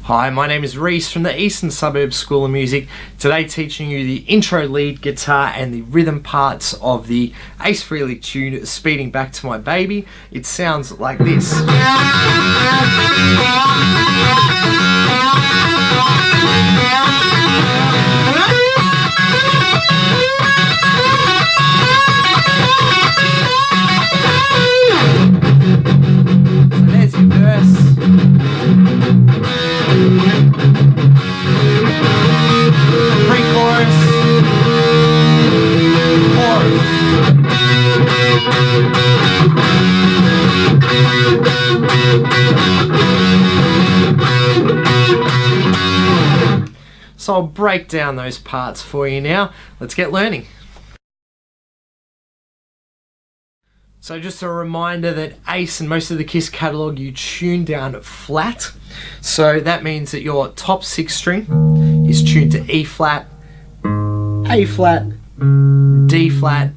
Hi, my name is Reese from the Eastern Suburbs School of Music. Today teaching you the intro lead guitar and the rhythm parts of the Ace Frehley tune, Speeding Back to My Baby. It sounds like this. So there's your verse. Pre-chorus, chorus. So I'll break down those parts for you now. Let's get learning. So just a reminder that Ace and most of the Kiss catalogue you tune down flat. So that means that your top 6 string is tuned to E flat, A flat, D flat,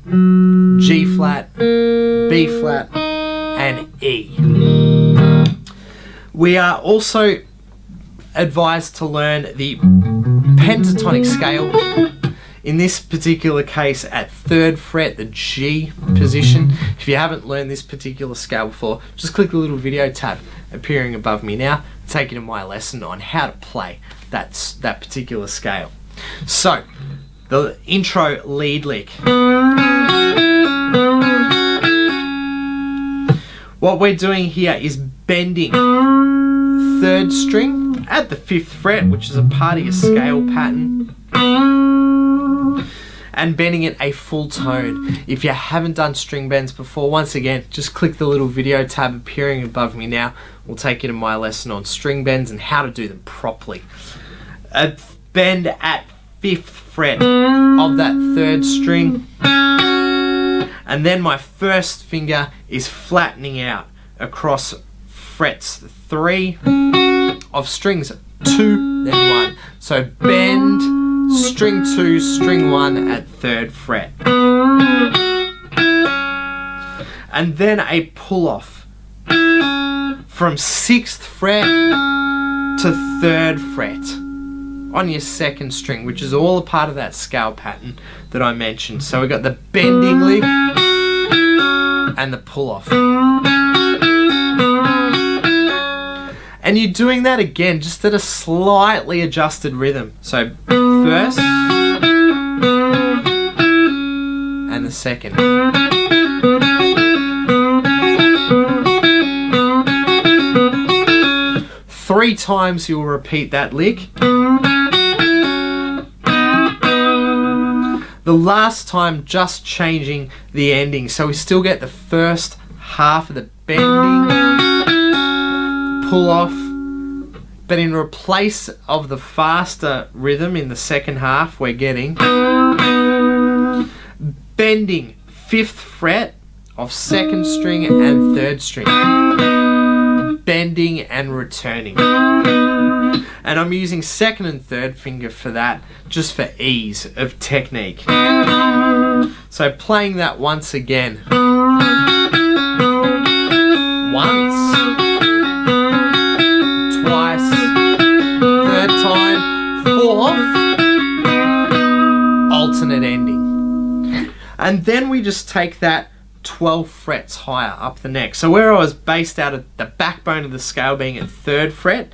G flat, B flat, and E. We are also advised to learn the pentatonic scale. In this particular case, at 3rd fret, the G position. If you haven't learned this particular scale before, just click the little video tab appearing above me now, take you to my lesson on how to play that particular scale. So, the intro lead lick. What we're doing here is bending 3rd string at the 5th fret, which is a part of your scale pattern, and bending it a full tone. If you haven't done string bends before, once again, just click the little video tab appearing above me now. We'll take you to my lesson on string bends and how to do them properly. A bend at 5th fret of that 3rd string, and then my first finger is flattening out across frets 3 of strings 2, then 1. So bend, string 2, string 1 at 3rd fret. And then a pull off from 6th fret to 3rd fret on your 2nd string, which is all a part of that scale pattern that I mentioned. So we've got the bending lick and the pull off. And you're doing that again, just at a slightly adjusted rhythm. So first and the second. 3 times you'll repeat that lick. The last time just changing the ending. So we still get the first half of the bending, pull off, but in place of the faster rhythm in the second half, we're getting bending 5th fret of 2nd string and 3rd string, bending and returning. And I'm using 2nd and 3rd finger for that, just for ease of technique. So playing that once again. Once, twice, 3rd time, 4th, alternate ending. And then we just take that 12 frets higher up the neck. So where I was based out of the backbone of the scale being at 3rd fret,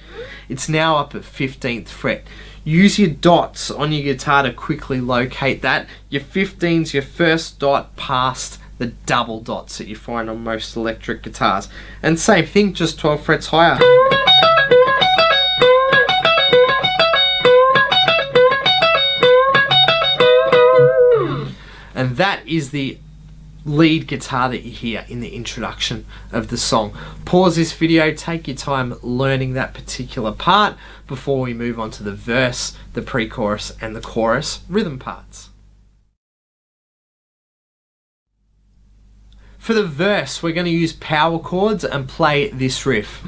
it's now up at 15th fret. Use your dots on your guitar to quickly locate that. Your 15's your first dot past the double dots that you find on most electric guitars. And same thing, just 12 frets higher. And that is the lead guitar that you hear in the introduction of the song. Pause this video, take your time learning that particular part before we move on to the verse, the pre-chorus, and the chorus rhythm parts. For the verse, we're going to use power chords and play this riff.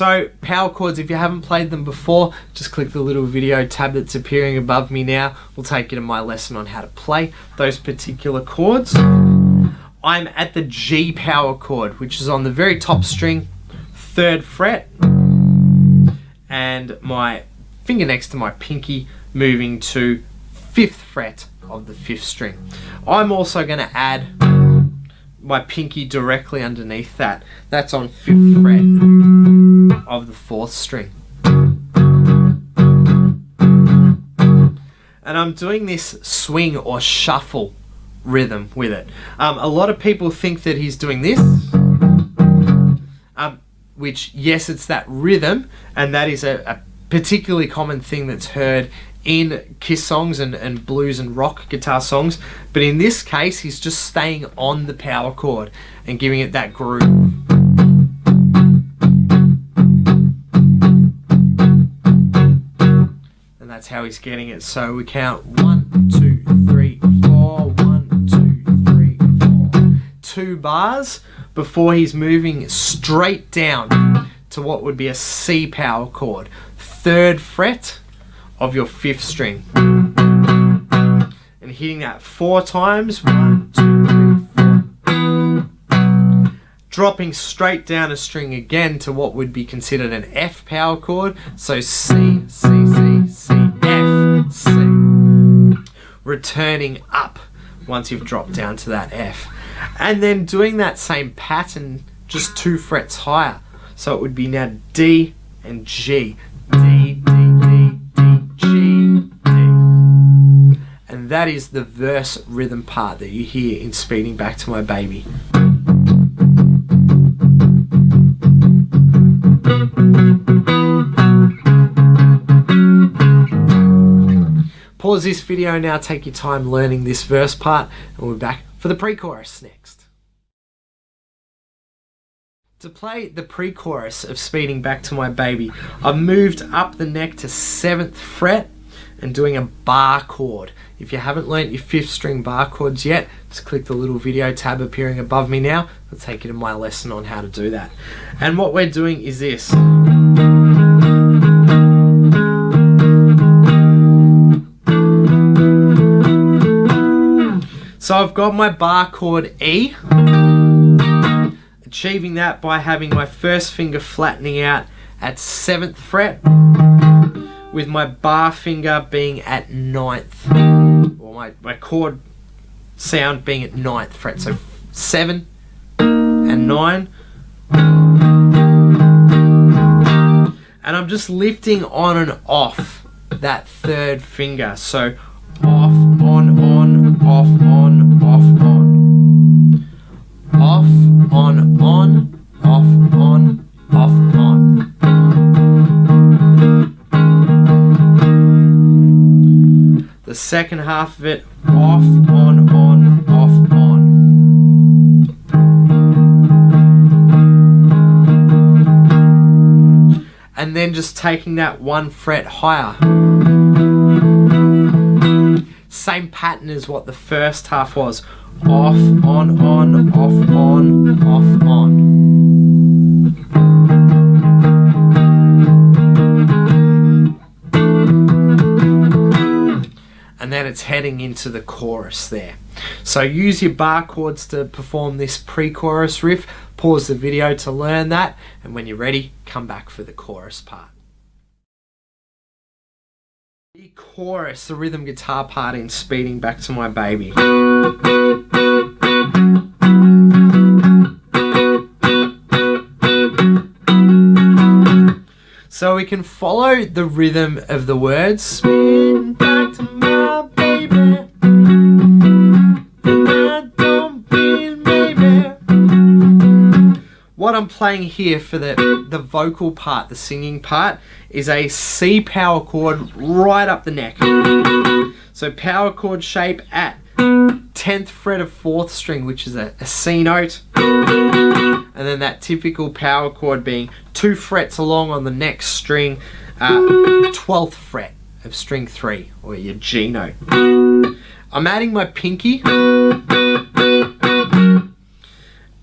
So power chords, if you haven't played them before, just click the little video tab that's appearing above me now. We'll take you to my lesson on how to play those particular chords. I'm at the G power chord, which is on the very top string, 3rd fret, and my finger next to my pinky moving to 5th fret of the 5th string. I'm also going to add my pinky directly underneath that. That's on 5th fret of the 4th string. And I'm doing this swing or shuffle rhythm with it. A lot of people think that he's doing this, which, yes, it's that rhythm, and that is a particularly common thing that's heard in Kiss songs and blues and rock guitar songs. But in this case, he's just staying on the power chord and giving it that groove. And that's how he's getting it. So we count 1, 2, 3, 4, 1, 2, 3, 4. 2 bars before he's moving straight down to what would be a C power chord. 3rd fret of your 5th string. And hitting that 4 times. 1, 2, 3, 4. Dropping straight down a string again to what would be considered an F power chord. So C, C, C, C, F, C. Returning up once you've dropped down to that F. And then doing that same pattern just 2 frets higher. So it would be now D and G. D, D, D, D, G, D. And that is the verse rhythm part that you hear in Speeding Back to My Baby. Pause this video now, take your time learning this verse part, and we'll be back for the pre-chorus next. To play the pre-chorus of Speeding Back to My Baby, I've moved up the neck to 7th fret and doing a bar chord. If you haven't learnt your 5th string bar chords yet, just click the little video tab appearing above me now. I'll take you to my lesson on how to do that. And what we're doing is this. So I've got my bar chord E, achieving that by having my 1st finger flattening out at 7th fret, with my bar finger being at 9th, or my chord sound being at 9th fret. So 7 and 9. And I'm just lifting on and off that 3rd finger. So off, on, off, on, off, on. Off, on, off, on, off, on. The second half of it, off, on, off, on. And then just taking that 1 fret higher. Same pattern as what the first half was. Off, on, off, on, off, on. And then it's heading into the chorus there. So use your bar chords to perform this pre-chorus riff. Pause the video to learn that, and when you're ready, come back for the chorus part. The chorus, the rhythm guitar part in Speeding Back to My Baby. So we can follow the rhythm of the words. Speeding back to my baby, and I don't mean maybe. What I'm playing here for the vocal part, the singing part, is a C power chord right up the neck. So power chord shape at 10th fret of 4th string, which is a C note. And then that typical power chord being 2 frets along on the next string, 12th fret of string 3, or your G note. I'm adding my pinky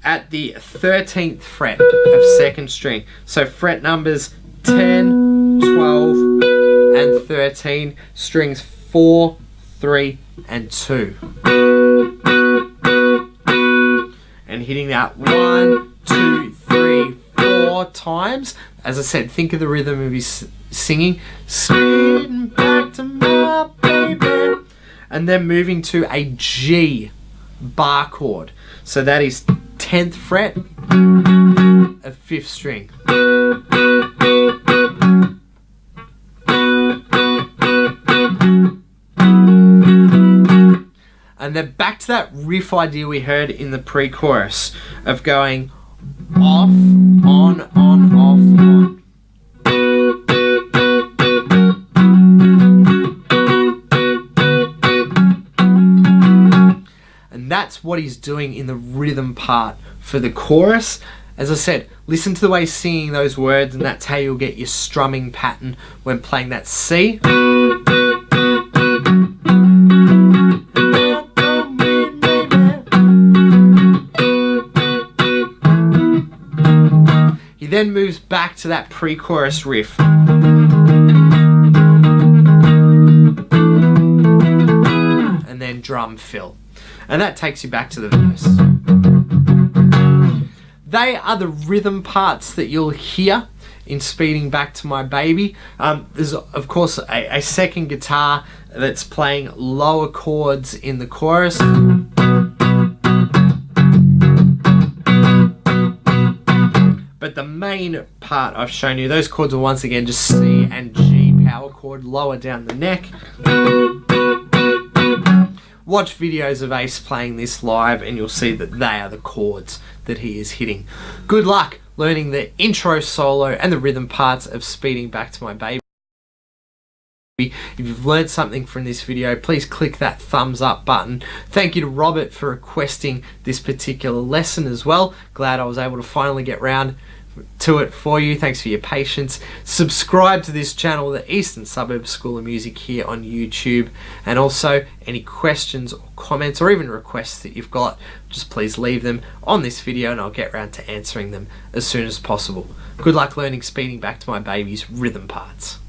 at at the 13th fret of second string. So fret numbers 10, 12, and 13, strings 4, 3, and 2. And hitting that 1, 2, 3, 4 times. As I said, think of the rhythm of his singing. Speeding back to my baby. And then moving to a G bar chord. So that is 10th fret of 5th string. And then back to that riff idea we heard in the pre-chorus of going off, on, off, on. And that's what he's doing in the rhythm part for the chorus. As I said, listen to the way he's singing those words, and that's how you'll get your strumming pattern when playing that C. He then moves back to that pre-chorus riff. And then drum fill. And that takes you back to the verse. They are the rhythm parts that you'll hear in Speeding Back to My Baby. There's of course a second guitar that's playing lower chords in the chorus. But the main part I've shown you, those chords are once again just C and G power chord lower down the neck. Watch videos of Ace playing this live and you'll see that they are the chords that he is hitting. Good luck learning the intro solo and the rhythm parts of Speeding Back to My Baby. If you've learned something from this video, please click that thumbs up button. Thank you to Robert for requesting this particular lesson as well. Glad I was able to finally get round to it for you. Thanks for your patience. Subscribe to this channel, the Eastern Suburbs School of Music, here on YouTube. And also, any questions or comments or even requests that you've got, just please leave them on this video and I'll get round to answering them as soon as possible. Good luck learning Speeding Back to My Baby's rhythm parts.